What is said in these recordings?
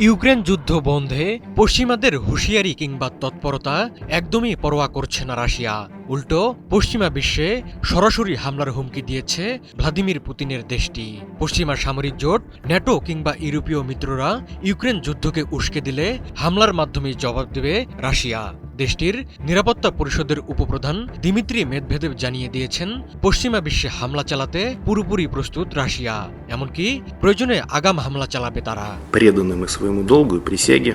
Ukraine যুদ্ধ বন্ধে পশ্চিমাদের হুঁশিয়ারি কিংবা তৎপরতা একদমই পরোয়া করছে না রাশিয়া। উল্টো পশ্চিমা বিশ্বে সরাসরি হামলার হুমকি দিয়েছে ভ্লাদিমির পুতিনের দেশটি। পশ্চিমা সামরিক জোট ন্যাটো কিংবা ইউরোপীয় মিত্ররা ইউক্রেন যুদ্ধকে উস্কে দিলে হামলার মাধ্যমে জবাব দেবে রাশিয়া। দেশটির নিরাপত্তা পরিষদের উপপ্রধান দিমিত্রি মেদভেদেভ জানিয়ে দিয়েছেন, পশ্চিমা বিশ্বে হামলা চালাতে পুরোপুরি প্রস্তুত রাশিয়া, এমনকি প্রয়োজনে আগাম হামলা চালাবে তারা। Преданы мы своему долгу и присяге.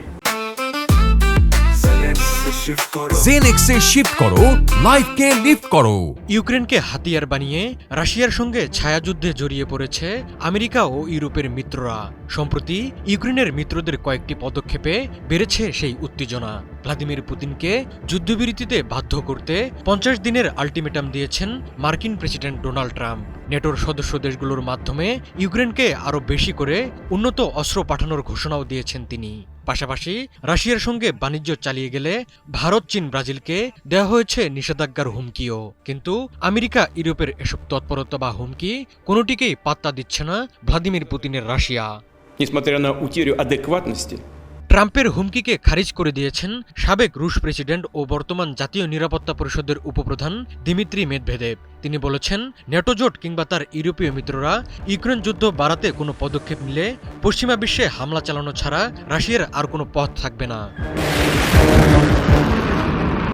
জেনেক্সে শিফট করো, লাইফকে লিফট করো। ইউক্রেনকে হাতিয়ার বানিয়ে রাশিয়ার সঙ্গে ছায়াযুদ্ধে জড়িয়ে পড়েছে আমেরিকা ও ইউরোপের মিত্ররা। সম্প্রতি ইউক্রেনের মিত্রদের কয়েকটি পদক্ষেপে বেড়েছে সেই উত্তেজনা। ভ্লাদিমির পুতিনকে যুদ্ধবিরতিতে বাধ্য করতে 50 দিনের আল্টিমেটাম দিয়েছেন মার্কিন প্রেসিডেন্ট ডোনাল্ড ট্রাম্প। নেটোর সদস্য দেশগুলোর মাধ্যমে ইউক্রেনকে আরও বেশি করে উন্নত অস্ত্র পাঠানোর ঘোষণাও দিয়েছেন তিনি। পাশাপাশি রাশিয়ার সঙ্গে বাণিজ্য চালিয়ে গেলে ভারত, চীন, ব্রাজিলকে দেওয়া হয়েছে নিষেধাজ্ঞার হুমকিও। কিন্তু আমেরিকা, ইউরোপের এসব তৎপরতা বা হুমকি কোনোটিকেই পাত্তা দিচ্ছে না ভ্লাদিমির পুতিনের রাশিয়া। Несмотря на утерю адекватности, ট্রাম্পের হুমকিকে খারিজ করে দিয়েছেন সাবেক রুশ প্রেসিডেন্ট ও বর্তমান জাতীয় নিরাপত্তা পরিষদের উপপ্রধান দিমিত্রি মেদভেদেভ। তিনি বলেছেন, ন্যাটো জোট কিংবা তার ইউরোপীয় মিত্ররা ইউক্রেন যুদ্ধ বাড়াতে কোনো পদক্ষেপ নিলে পশ্চিমা বিশ্বে হামলা চালানো ছাড়া রাশিয়ার আর কোনো পথ থাকবে না।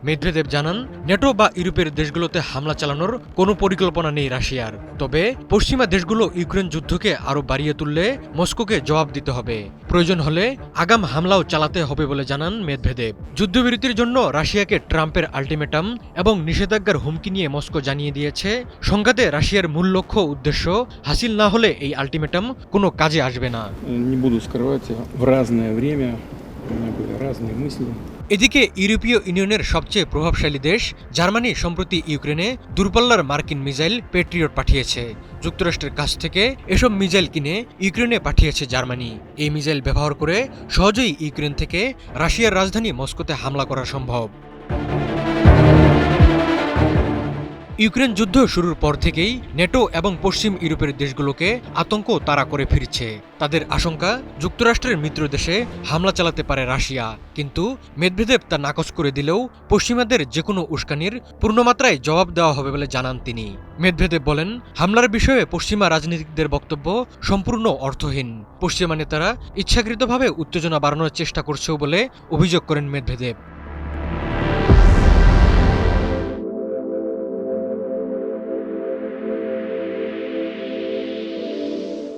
মেদভেদেভ জানান, ন্যাটো বা ইউরোপের দেশগুলোতে হামলা চালানোর কোনো পরিকল্পনা নেই রাশিয়ার। তবে পশ্চিমা দেশগুলো ইউক্রেন যুদ্ধকে আরও বাড়িয়ে তুললে মস্কোকে জবাব দিতে হবে। প্রয়োজন হলে আগাম হামলাও চালাতে হবে বলে জানান মেদভেদেভ। যুদ্ধবিরতির জন্য রাশিয়াকে ট্রাম্পের আল্টিমেটাম এবং নিষেধাজ্ঞার হুমকি নিয়ে মস্কো জানিয়ে দিয়েছে, সংঘাতে রাশিয়ার মূল লক্ষ্য উদ্দেশ্য হাসিল না হলে এই আল্টিমেটাম কোনো কাজে আসবে না। Не буду скрывать, в разное время у меня были разные мысли. এদিকে ইউরোপীয় ইউনিয়নের সবচেয়ে প্রভাবশালী দেশ জার্মানি সম্প্রতি ইউক্রেনে দূরপাল্লার মার্কিন মিসাইল প্যাট্রিয়ট পাঠিয়েছে। যুক্তরাষ্ট্রের কাছ থেকে এসব মিসাইল কিনে ইউক্রেনে পাঠিয়েছে জার্মানি। এই মিসাইল ব্যবহার করে সহজেই ইউক্রেন থেকে রাশিয়ার রাজধানী মস্কোতে হামলা করা সম্ভব। ইউক্রেন যুদ্ধ শুরুর পর থেকেই ন্যাটো এবং পশ্চিম ইউরোপের দেশগুলোকে আতঙ্ক তাড়া করে ফিরছে। তাদের আশঙ্কা, যুক্তরাষ্ট্রের মিত্র দেশে হামলা চালাতে পারে রাশিয়া। কিন্তু মেদভেদেভ তা নাকচ করে দিলেও পশ্চিমাদের যেকোনো উস্কানির পূর্ণমাত্রায় জবাব দেওয়া হবে বলে জানান তিনি। মেদভেদেভ বলেন, হামলার বিষয়ে পশ্চিমা রাজনীতিকদের বক্তব্য সম্পূর্ণ অর্থহীন। পশ্চিমা নেতারা ইচ্ছাকৃতভাবে উত্তেজনা বাড়ানোর চেষ্টা করছেও বলে অভিযোগ করেন মেদভেদেভ।